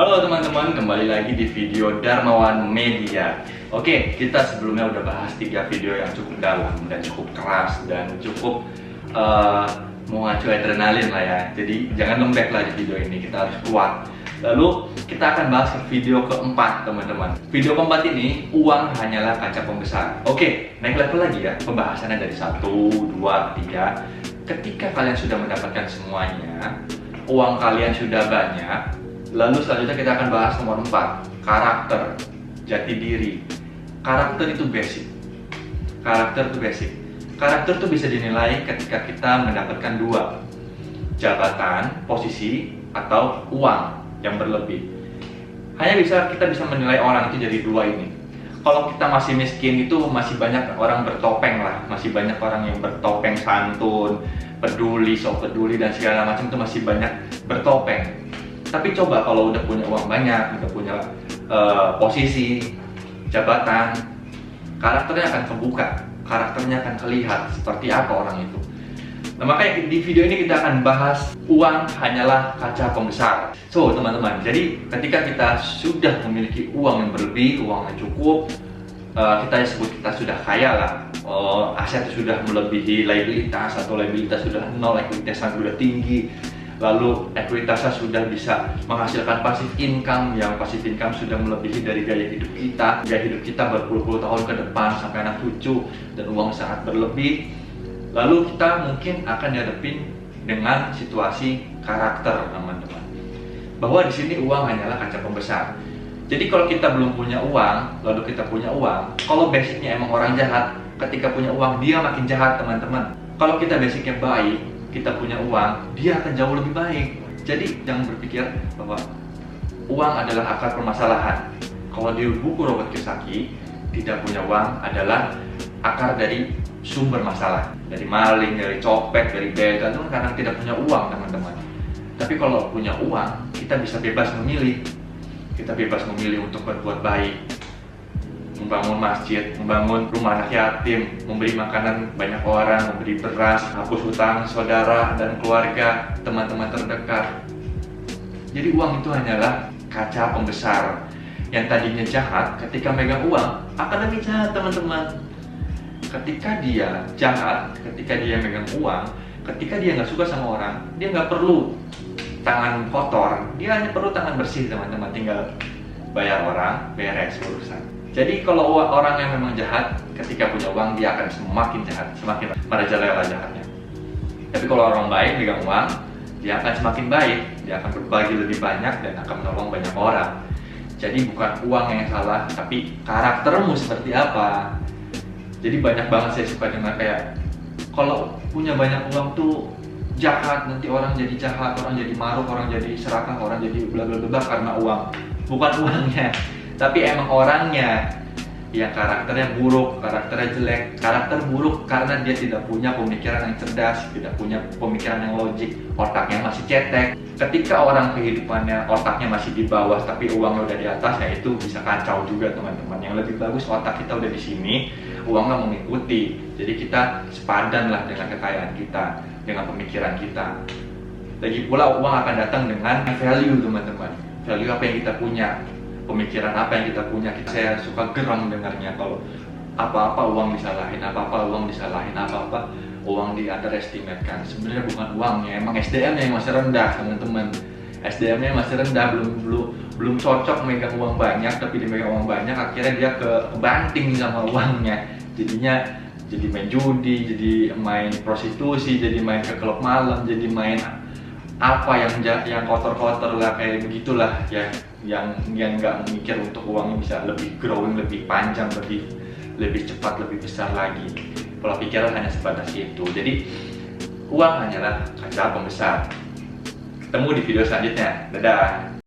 Halo teman-teman, kembali lagi di video Darmawan Media. Oke, kita sebelumnya udah bahas 3 video yang cukup dalam dan cukup keras dan cukup memacu adrenalin lah ya. Jadi jangan lembek lah di video ini, kita harus kuat. Lalu kita akan bahas ke video keempat teman-teman. Video keempat ini, uang hanyalah kaca pembesar. Oke, naik level lagi ya, pembahasannya dari 1, 2, 3. Ketika kalian sudah mendapatkan semuanya, uang kalian sudah banyak, lalu selanjutnya kita akan bahas nomor 4, karakter, jati diri. Karakter itu basic. Karakter itu basic. Karakter itu bisa dinilai ketika kita mendapatkan 2, jabatan, posisi, atau uang yang berlebih. Kita bisa menilai orang itu dari 2 ini. Kalau kita masih miskin itu masih banyak orang bertopeng lah, masih banyak orang yang bertopeng santun, peduli, sok peduli dan segala macam itu masih banyak bertopeng. Tapi coba kalau udah punya uang banyak, udah punya posisi, jabatan, karakternya akan kebuka, karakternya akan terlihat seperti apa orang itu. Nah, makanya di video ini kita akan bahas uang hanyalah kaca pembesar. So teman-teman, jadi ketika kita sudah memiliki uang yang berlebih, uang yang cukup, kita sebut kita sudah kaya lah, aset sudah melebihi liabilitas atau liabilitas sudah nol, ekuitasnya sudah tinggi, lalu ekuitasnya sudah bisa menghasilkan passive income, yang passive income sudah melebihi dari gaya hidup kita berpuluh-puluh tahun ke depan sampai anak cucu, dan uang sangat berlebih. Lalu kita mungkin akan dihadapin dengan situasi karakter teman-teman, bahwa di sini uang hanyalah kaca pembesar. Jadi kalau kita belum punya uang, lalu kita punya uang, kalau basicnya emang orang jahat, ketika punya uang dia makin jahat teman-teman. Kalau kita basicnya baik, kita punya uang, dia akan jauh lebih baik. Jadi jangan berpikir bahwa uang adalah akar permasalahan. Kalau di buku Robert Kiyosaki, tidak punya uang adalah akar dari sumber masalah. Dari maling, dari copet, dari begal, itu karena tidak punya uang teman-teman. Tapi kalau punya uang, kita bisa bebas memilih. Kita bebas memilih untuk berbuat baik, membangun masjid, membangun rumah anak yatim, memberi makanan banyak orang, memberi beras, hapus hutang saudara dan keluarga, teman-teman terdekat. Jadi uang itu hanyalah kaca pembesar. Yang tadinya jahat, ketika megang uang akan lebih jahat teman-teman. Ketika dia jahat, ketika dia megang uang, ketika dia nggak suka sama orang, dia nggak perlu tangan kotor, dia hanya perlu tangan bersih teman-teman, tinggal bayar orang, beres urusan. Jadi kalau orang yang memang jahat, ketika punya uang dia akan semakin jahat, semakin merajalela jahatnya. Tapi kalau orang baik megang uang, dia akan semakin baik, dia akan berbagi lebih banyak dan akan menolong banyak orang. Jadi bukan uang yang salah, tapi karaktermu seperti apa. Jadi banyak banget saya suka dengar kayak, kalau punya banyak uang tuh jahat, nanti orang jadi jahat, orang jadi maruk, orang jadi serakah, orang jadi bla bla bla karena uang. Bukan uangnya, tapi emang orangnya yang karakternya buruk, karakternya jelek. Karakter buruk karena dia tidak punya pemikiran yang cerdas, tidak punya pemikiran yang logik, otaknya masih cetek. Ketika orang kehidupannya otaknya masih di bawah tapi uangnya udah di atas, ya itu bisa kacau juga teman-teman. Yang lebih bagus otak kita udah di sini, uangnya mengikuti. Jadi kita sepadan lah dengan kekayaan kita, dengan pemikiran kita. Lagi pula uang akan datang dengan value teman-teman. Value apa yang kita punya, pemikiran apa yang kita punya. Saya suka geram dengarnya kalau apa-apa uang disalahin, apa-apa uang disalahin, apa-apa uang di underestimate kan. Sebenarnya bukan uangnya, emang SDM-nya yang masih rendah teman-teman. SDM-nya masih rendah, belum cocok megang uang banyak, tapi dia megang uang banyak akhirnya dia kebanting sama uangnya. Jadinya jadi main judi, jadi main prostitusi, jadi main ke klub malam, jadi main apa yang kotor-kotor lah, kayak begitulah ya, yang nggak mikir untuk uangnya bisa lebih growing, lebih panjang, lebih cepat, lebih besar lagi. Kalau pikiran hanya sebatas itu. Jadi uang hanyalah kaca pembesar. Ketemu di video selanjutnya. Dadah.